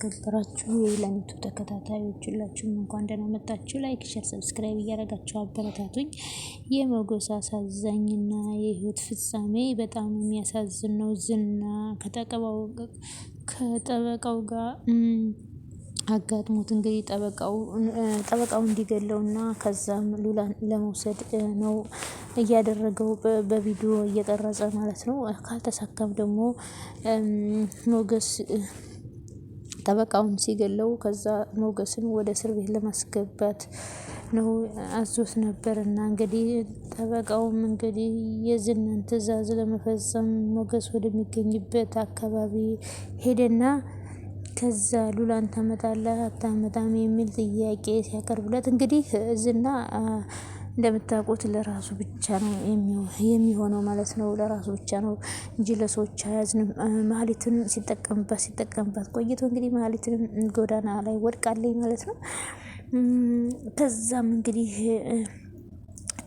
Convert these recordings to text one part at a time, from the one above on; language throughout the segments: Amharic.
የተከበራችሁ የለኒቱ ተከታታዮች ሁላችሁም እንኳን ደህና መጣችሁ። ላይክ፣ ሼር፣ ሰብስክራይብ እያደረጋችሁ አበረታቱኝ። የሞገስ አሳዛኝና የህይወት ፍጻሜ በጣም የሚያሳዝን ነው። ዝና ከጠበቃው ጋር አጋጥሞት እንግዲህ ጠበቃው እንዲገለውና ከዛም ሉላን ለመውሰድ ነው እያደረገው በቪዲዮ እየቀረጸ ማለት ነው። ካልተሳካም ደግሞ ሞገስ ጠበቃውን ሲገለው ከዛ ሞገስን ወደ እስር ቤት ለማስገባት ነው አዞት ነበር። እና እንግዲህ ጠበቃውም እንግዲህ የዝናን ትዕዛዝ ለመፈጸም ሞገስ ወደሚገኝበት አካባቢ ሄደና ከዛ ሉላን ታመጣለህ አታመጣም የሚል ጥያቄ ሲያቀርብለት እንግዲህ ዝና እንደምታውቁት ለራሱ ብቻ ነው የሚሆነው ማለት ነው። ለራሱ ብቻ ነው እንጂ ለሰዎች አያዝንም። መሀሊትን ሲጠቀምባት ቆይቶ እንግዲህ መሀሊትን ጎዳና ላይ ወድቃለኝ ማለት ነው። ከዛም እንግዲህ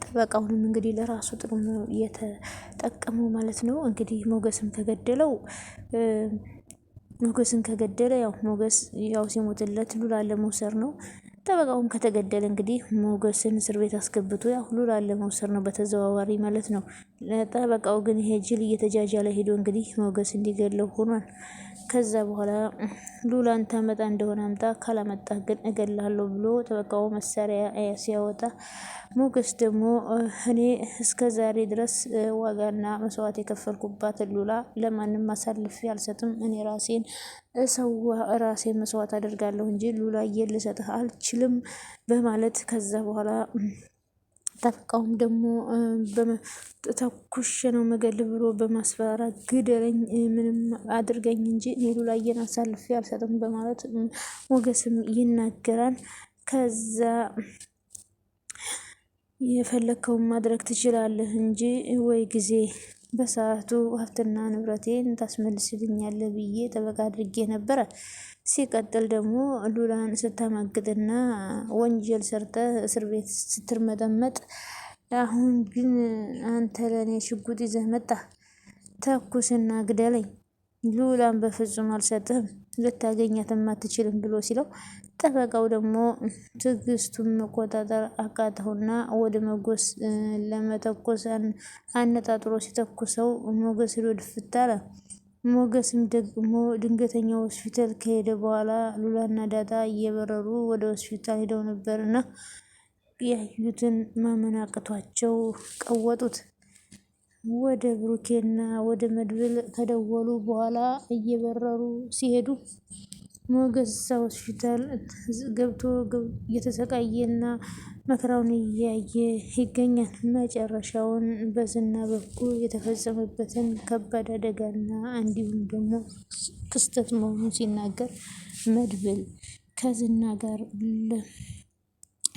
ጠበቃውንም እንግዲህ ለራሱ ጥቅም ነው የተጠቀመው ማለት ነው። እንግዲህ ሞገስን ከገደለ ያው ሞገስ ያው ሲሞትለት ሉላን ለመውሰድ ነው። ጠበቃውም ከተገደለ እንግዲህ ሞገስን እስር ቤት አስገብቶ ያው ሉላን ለመውሰድ ነው በተዘዋዋሪ ማለት ነው። ጠበቃው ግን ይሄ ጅል እየተጃጃለ ሄዶ እንግዲህ ሞገስ እንዲገለው ሆኗል። ከዛ በኋላ ሉላን ታመጣ እንደሆነ አምጣ፣ ካላመጣ ግን እገላለሁ ብሎ ጠበቃው መሳሪያ ሲያወጣ ሞገስ ደግሞ እኔ እስከ ዛሬ ድረስ ዋጋና መስዋዕት የከፈልኩባት ሉላ ለማንም አሳልፌ አልሰጥም። እኔ ራሴን መስዋዕት አደርጋለሁ እንጂ ሉላዬን ልሰጥህ አልችልም በማለት ከዛ በኋላ ጠበቃውም ደግሞ ተኩሽ ነው መገል ብሎ በማስፈራራት ግደለኝ፣ ምንም አድርገኝ እንጂ እኔ ሉላዬን አሳልፌ አልሰጥም በማለት ሞገስም ይናገራል። ከዛ የፈለከውን ማድረግ ትችላለህ እንጂ ወይ ጊዜ በሰዓቱ ሀብትና ንብረቴን ታስመልስልኛለህ ብዬ ጠበቃ አድርጌ ነበረ። ሲቀጥል ደግሞ ሉላን ስታማግጥና ወንጀል ሰርተ እስር ቤት ስትርመጠመጥ፣ አሁን ግን አንተ ለእኔ ሽጉጥ ይዘህ መጣ፣ ተኩስና ግደለኝ፣ ሉላን በፍጹም አልሰጥህም፣ ልታገኛትም አትችልም ብሎ ሲለው ጠበቃው ደግሞ ትዕግስቱን መቆጣጠር አቃተውና ወደ ሞገስ ለመተኮስ አነጣጥሮ ሲተኩሰው ሞገስ ሄዶ ድፍት አለ። ሞገስም ደግሞ ድንገተኛ ሆስፒታል ከሄደ በኋላ ሉላና ዳጣ እየበረሩ ወደ ሆስፒታል ሄደው ነበርና ያዩትን ማመን አቅቷቸው ቀወጡት። ወደ ብሩኬና ወደ መድብል ከደወሉ በኋላ እየበረሩ ሲሄዱ ሞገስ ሆስፒታል ገብቶ እየተሰቃየና መከራውን እያየ ይገኛል። መጨረሻውን በዝና በኩል የተፈጸመበትን ከባድ አደጋና እንዲሁም ደግሞ ክስተት መሆኑን ሲናገር መድብል ከዝና ጋር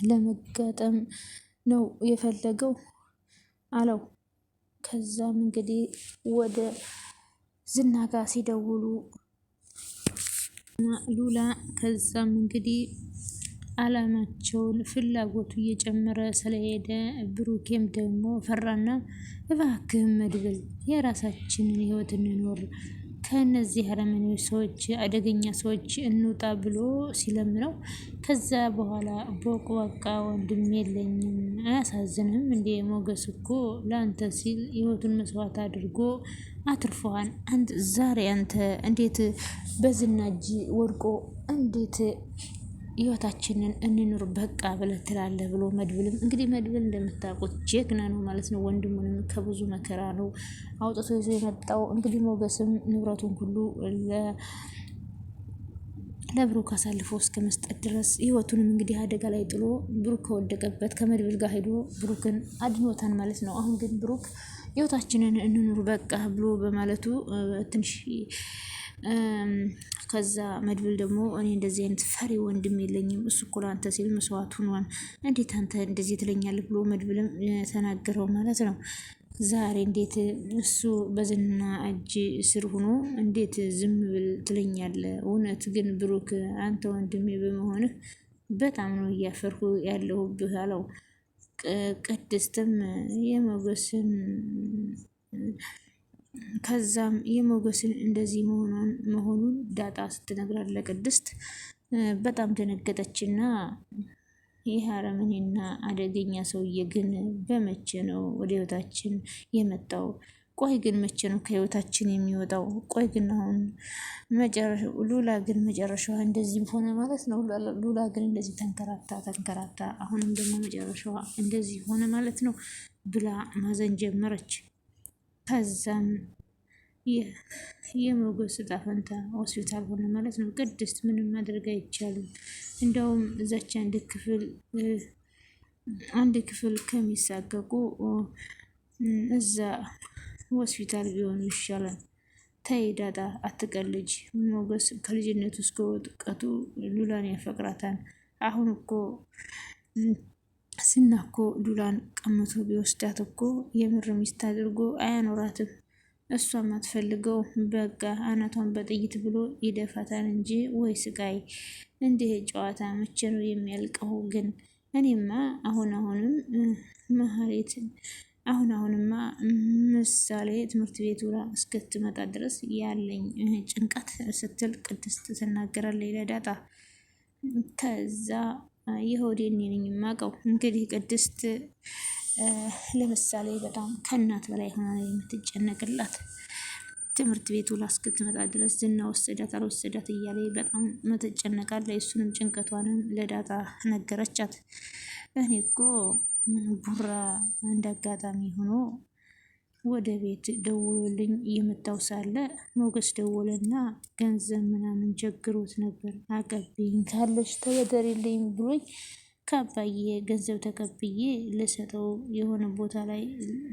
ለመጋጠም ነው የፈለገው አለው። ከዛም እንግዲህ ወደ ዝና ጋር ሲደውሉ ሉላ ከዛም እንግዲህ አላማቸውን ፍላጎቱ እየጨመረ ስለሄደ ብሩኬም ደግሞ ፈራና እባክህ መድብል የራሳችንን ህይወት እንኖር፣ ከነዚህ አረመኔዎች ሰዎች፣ አደገኛ ሰዎች እንውጣ ብሎ ሲለምነው ከዛ በኋላ ቦቅቧቃ ወንድም የለኝም አያሳዝንም እንዴ? ሞገስ እኮ ለአንተ ሲል ህይወቱን መስዋዕት አድርጎ አትርፈዋል። ዛሬ አንተ እንዴት በዝና እጅ ወድቆ እንዴት ህይወታችንን እንኑር በቃ ብለህ ትላለህ ብሎ መድብልም እንግዲህ መድብል እንደምታውቁት ጀግና ነው ማለት ነው። ወንድሙንም ከብዙ መከራ ነው አውጥቶ ይዞ የመጣው። እንግዲህ ሞገስም ንብረቱን ሁሉ ለብሩክ አሳልፎ እስከ መስጠት ድረስ ህይወቱንም እንግዲህ አደጋ ላይ ጥሎ ብሩክ ከወደቀበት ከመድብል ጋር ሄዶ ብሩክን አድኖታን ማለት ነው። አሁን ግን ብሩክ ህይወታችንን እንኑር በቃ ብሎ በማለቱ ትንሽ ከዛ መድብል ደግሞ እኔ እንደዚህ አይነት ፈሪ ወንድም የለኝም፣ እሱ እኮ ለአንተ ሲል መስዋዕት ሆኗል፣ እንዴት አንተ እንደዚህ ትለኛለህ ብሎ መድብልም ተናገረው ማለት ነው። ዛሬ እንዴት እሱ በዝና እጅ ስር ሆኖ እንዴት ዝም ብል ትለኛለህ? እውነት ግን ብሩክ አንተ ወንድሜ በመሆንህ በጣም ነው እያፈርኩ ያለሁብህ አለው። ቅድስትም የሞገስን ከዛም የሞገስን እንደዚህ መሆኑን ዳጣ ስትነግራት ለቅድስት በጣም ደነገጠችና ይህ አረመኔና አደገኛ ሰውዬ ግን በመቼ ነው ወደ ህይወታችን የመጣው? ቆይ ግን መቼ ነው ከህይወታችን የሚወጣው? ቆይ ግን አሁን ሉላ ግን መጨረሻዋ እንደዚህ ሆነ ማለት ነው። ሉላ ግን እንደዚህ ተንከራታ አሁንም ደግሞ መጨረሻዋ እንደዚህ ሆነ ማለት ነው ብላ ማዘን ጀመረች። ከዛም የሞገስ ዕጣ ፈንታ ሆስፒታል ሆነ ማለት ነው። ቅድስት ምንም ማድረግ አይቻልም። እንደውም እዛች አንድ ክፍል ከሚሳቀቁ እዛ ሆስፒታል ቢሆኑ ይሻላል። ተይ ዳጣ አትቀልጅ። ሞገስ ከልጅነቱ እስከ እውቀቱ ሉላን ያፈቅራታል። አሁን እኮ እኮ ሉላን ቀምቶ ቢወስዳት እኮ የምር ሚስት አድርጎ አያኖራትም። እሷም አትፈልገው። በቃ አናቷን በጥይት ብሎ ይደፋታል እንጂ ወይ ስቃይ! እንዲህ ጨዋታ መቼ ነው የሚያልቀው? ግን እኔማ አሁንም አሁንማ ምሳሌ ትምህርት ቤቱ እስክትመጣ ድረስ ያለኝ ጭንቀት ስትል ቅድስት ትናገራለች ለዳጣ። ከዛ የሆዴን ነኝ የማውቀው። እንግዲህ ቅድስት ለምሳሌ በጣም ከእናት በላይ ሆና የምትጨነቅላት ትምህርት ቤቱ እስክትመጣ ድረስ ዝና ወሰዳት አልወሰዳት እያለ በጣም ምትጨነቃለች። እሱንም ጭንቀቷንም ለዳጣ ነገረቻት። እኔ እኮ ቡራ እንደ አጋጣሚ ሆኖ ወደ ቤት ደውሎልኝ እየመጣሁ ሳለ ሞገስ ደወለና ገንዘብ ምናምን ቸግሮት ነበር፣ አቀብኝ ካለች ተበደሪልኝ ብሎኝ ከአባዬ ገንዘብ ተቀብዬ ልሰጠው የሆነ ቦታ ላይ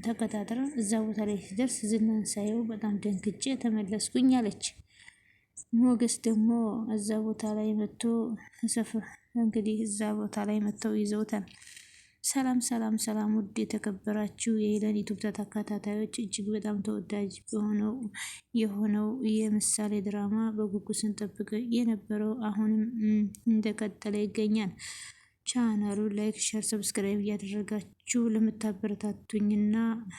ተቀጣጥረን እዛ ቦታ ላይ ሲደርስ ዝናን ሳየው በጣም ደንግጬ ተመለስኩኝ አለች። ሞገስ ደግሞ እዛ ቦታ ላይ መጥቶ እንግዲህ እዛ ቦታ ላይ መጥተው ይዘውታል። ሰላም ሰላም ሰላም! ውድ የተከበራችሁ የሄለን ዩቱብ ተከታታዮች እጅግ በጣም ተወዳጅ የሆነው የምሳሌ ድራማ በጉጉት ስንጠብቅ የነበረው አሁንም እንደቀጠለ ይገኛል። ቻናሉ ላይክ፣ ሸር፣ ሰብስክራይብ እያደረጋችሁ ለምታበረታቱኝና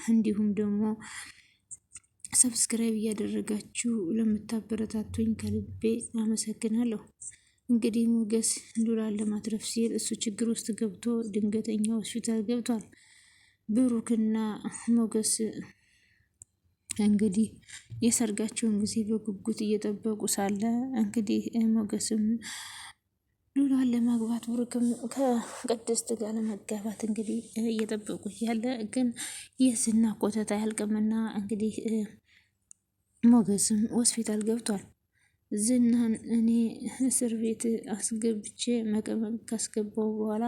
እንዲሁም ደግሞ ሰብስክራይብ እያደረጋችሁ ለምታበረታቱኝ ከልቤ አመሰግናለሁ። እንግዲህ ሞገስ ሉላን ለማትረፍ ሲል እሱ ችግር ውስጥ ገብቶ ድንገተኛ ሆስፒታል ገብቷል። ብሩክና ሞገስ እንግዲህ የሰርጋቸውን ጊዜ በጉጉት እየጠበቁ ሳለ እንግዲህ ሞገስም ሉላን ለማግባት ብሩክም ከቅድስት ጋር ለመጋባት እንግዲህ እየጠበቁ ያለ ግን የዝና ኮተታ አያልቅምና እንግዲህ ሞገስም ሆስፒታል ገብቷል። ዝናን እኔ እስር ቤት አስገብቼ መቀመቅ ካስገባው በኋላ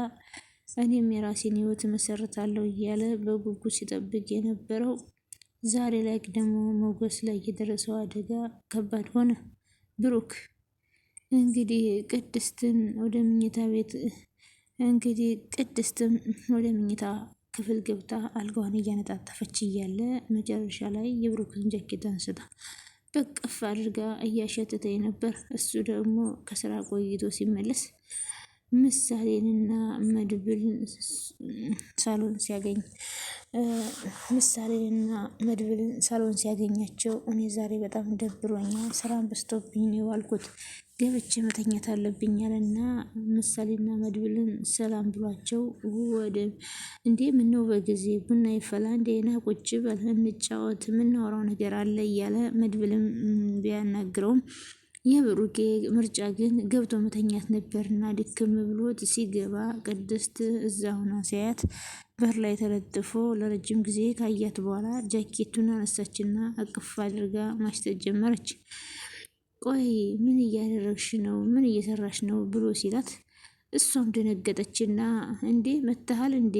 እኔም የራሴን ህይወት መሰረታለሁ እያለ በጉጉት ሲጠብቅ የነበረው ዛሬ ላይ ደግሞ ሞገስ ላይ የደረሰው አደጋ ከባድ ሆነ። ብሩክ እንግዲህ ቅድስትን ወደ መኝታ ቤት ወደ መኝታ ክፍል ገብታ አልጋዋን እያነጣጠፈች እያለ መጨረሻ ላይ የብሩክን ጃኬት አንስታ በቅፍ አድርጋ እያሸተተኝ ነበር። እሱ ደግሞ ከስራ ቆይቶ ሲመለስ ምሳሌንና መድብልን ሳሎን ሲያገኛቸው እኔ ዛሬ በጣም ደብሮኛል፣ ስራን በዝቶብኝ ነው የዋልኩት፣ ገብቼ መተኛት አለብኝ አለና ምሳሌና መድብልን ሰላም ብሏቸው እንዴ ምነው በጊዜ ቡና ይፈላ እንዴ ና ቁጭ በል እንጫወት፣ የምናወራው ነገር አለ እያለ መድብልም ቢያናግረውም የብሩኬ ምርጫ ግን ገብቶ መተኛት ነበርና ድክም ብሎት ሲገባ ቅድስት እዛ ሆና ሲያያት በር ላይ ተለጥፎ ለረጅም ጊዜ ካያት በኋላ ጃኬቱን አነሳችና አቅፍ አድርጋ ማሽተት ጀመረች። ቆይ ምን እያደረግሽ ነው? ምን እየሰራሽ ነው? ብሎ ሲላት እሷም ደነገጠችና እንዴ መተሃል እንዴ?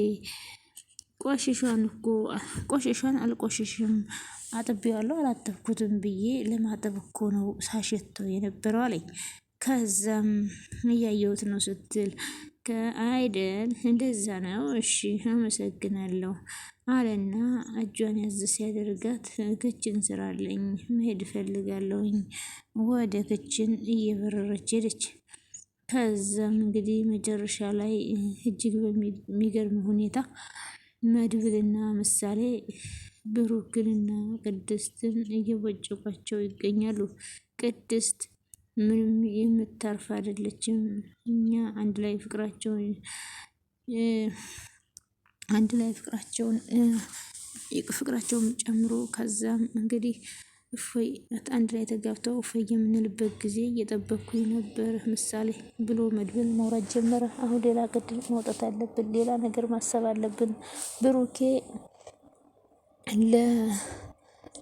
ቆሸሿን አልቆሸሽም አጥቤዋለሁ አላጠብኩትም ብዬ ለማጠብ እኮ ነው ሳሸተው የነበረው አለኝ። ከዛም እያየሁት ነው ስትል ከአይደል እንደዛ ነው እሺ አመሰግናለሁ አለና እጇን ያዝ ሲያደርጋት ክችን ስራለኝ መሄድ እፈልጋለሁኝ ወደ ክችን እየበረረች ሄደች። ከዛም እንግዲህ መጨረሻ ላይ እጅግ በሚገርም ሁኔታ መድብልና ምሳሌ ብሩክንና ቅድስትን እየቦጨቋቸው ይገኛሉ። ቅድስት ምንም የምታርፍ አይደለችም። እኛ አንድ ላይ ፍቅራቸውን ጨምሮ ከዛም እንግዲህ እፎይ አንድ ላይ ተጋብተው እፎይ የምንልበት ጊዜ እየጠበቅኩኝ ነበር ምሳሌ ብሎ መድብል ማውራት ጀመረ። አሁን ሌላ ገድል መውጣት አለብን፣ ሌላ ነገር ማሰብ አለብን። ብሩኬ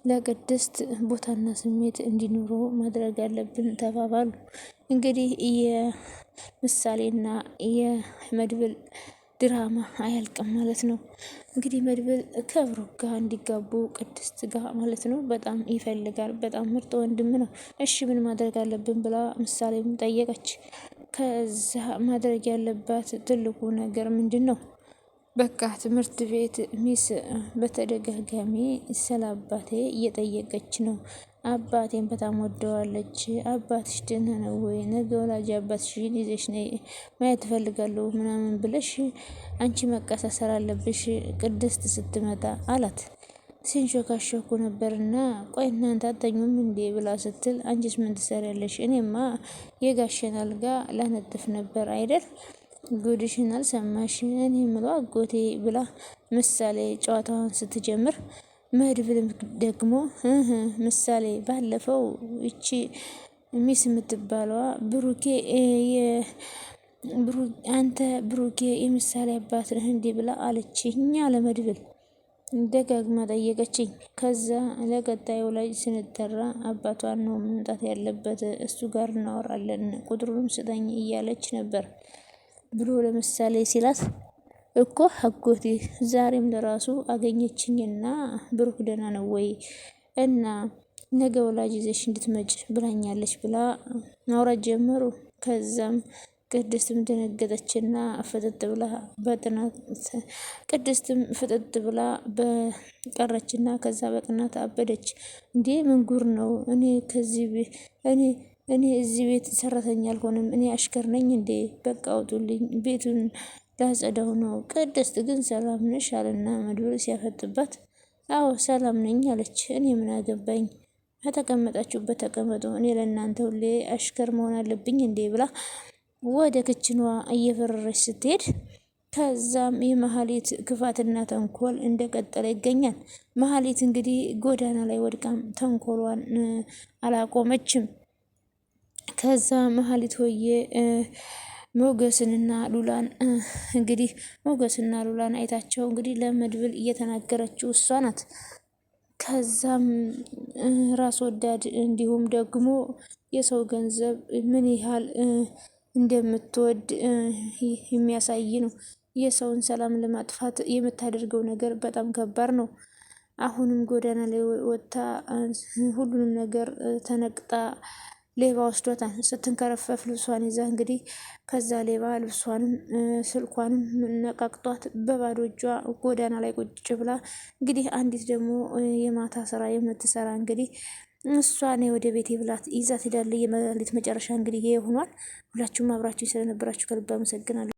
ለቅድስት ቦታና ስሜት እንዲኖረው ማድረግ አለብን ተባባሉ። እንግዲህ የምሳሌና የመድብል ድራማ አያልቅም ማለት ነው። እንግዲህ መድብል ከብሩክ ጋር እንዲጋቡ ቅድስት ጋር ማለት ነው በጣም ይፈልጋል። በጣም ምርጥ ወንድም ነው። እሺ ምን ማድረግ አለብን ብላ ምሳሌም ጠየቀች። ከዛ ማድረግ ያለባት ትልቁ ነገር ምንድን ነው? በቃ ትምህርት ቤት ሚስ በተደጋጋሚ ስለ አባቴ እየጠየቀች ነው። አባቴን በጣም ወደዋለች። አባትሽ ደህና ነው ወይ? ነገ ወላጅ አባትሽን ይዘሽ ነይ ማየት እፈልጋለሁ ምናምን ብለሽ አንቺ መቀሳሰር አለብሽ ቅድስት ስትመጣ አላት። ሲንሾካሾኩ ነበርና ቆይ እናንተ አተኙም እንዴ ብላ ስትል አንቺስ ምን ትሰሪያለሽ? እኔማ የጋሸን አልጋ ላነጥፍ ነበር አይደል? ጉድሽን አልሰማሽ? እኔ የምለው አጎቴ ብላ ምሳሌ ጨዋታዋን ስትጀምር መድብል ደግሞ ምሳሌ ባለፈው እቺ ሚስ የምትባለዋ አንተ ብሩኬ የምሳሌ አባት ነህ እንዲህ ብላ አለችኝ ለመድብል ደጋግማ ጠየቀችኝ። ከዛ ለቀጣዩ ላይ ስንጠራ አባቷን ነው መምጣት ያለበት፣ እሱ ጋር እናወራለን፣ ቁጥሩንም ስጠኝ እያለች ነበር ብሎ ለምሳሌ ሲላት እኮ አጎቴ ዛሬም ለራሱ አገኘችኝና ብሩክ ደህና ነው ወይ እና ነገ ወላጅ ይዘሽ እንድትመጭ ብላኛለች ብላ ማውራት ጀመሩ። ከዛም ቅድስትም ደነገጠችና ፍጥጥ ብላ በቀረችና ከዛ በቅናት አበደች። እንዴ ምን ጉር ነው? እኔ እዚህ ቤት ሰራተኛ አልሆንም፣ እኔ አሽከር ነኝ እንዴ? በቃ አውጡልኝ፣ ቤቱን ላጸዳው ነው። ቅድስት ግን ሰላም ነሽ አለና መድብል ሲያፈጥባት አዎ ሰላም ነኝ አለች። እኔ ምን አገባኝ፣ ከተቀመጣችሁበት ተቀመጡ፣ እኔ ለእናንተ ሁሌ አሽከር መሆን አለብኝ እንዴ ብላ ወደ ክችኗ እየፈረረች ስትሄድ ከዛም የመሀሌት ክፋትና ተንኮል እንደቀጠለ ይገኛል። መሀሌት እንግዲህ ጎዳና ላይ ወድቃም ተንኮሏን አላቆመችም። ከዛ መሀሌት ሆዬ ሞገስንና ሉላን እንግዲህ ሞገስና ሉላን አይታቸው እንግዲህ ለመድብል እየተናገረችው እሷ ናት። ከዛም ራስ ወዳድ እንዲሁም ደግሞ የሰው ገንዘብ ምን ያህል እንደምትወድ የሚያሳይ ነው። የሰውን ሰላም ለማጥፋት የምታደርገው ነገር በጣም ከባድ ነው። አሁንም ጎዳና ላይ ወጥታ ሁሉንም ነገር ተነቅጣ ሌባ ወስዶታል። ስትንከረፈፍ ልብሷን ይዛ እንግዲህ ከዛ ሌባ ልብሷንም ስልኳንም ነቃቅጧት በባዶ እጇ ጎዳና ላይ ቁጭ ብላ እንግዲህ አንዲት ደግሞ የማታ ስራ የምትሰራ እንግዲህ እሷ ነው ወደ ቤቴ ብላት ይዛት ሄዳለች። የመሀሌት መጨረሻ እንግዲህ ይሄ ሆኗል። ሁላችሁም አብራችሁ ስለነበራችሁ ከልብ አመሰግናለሁ።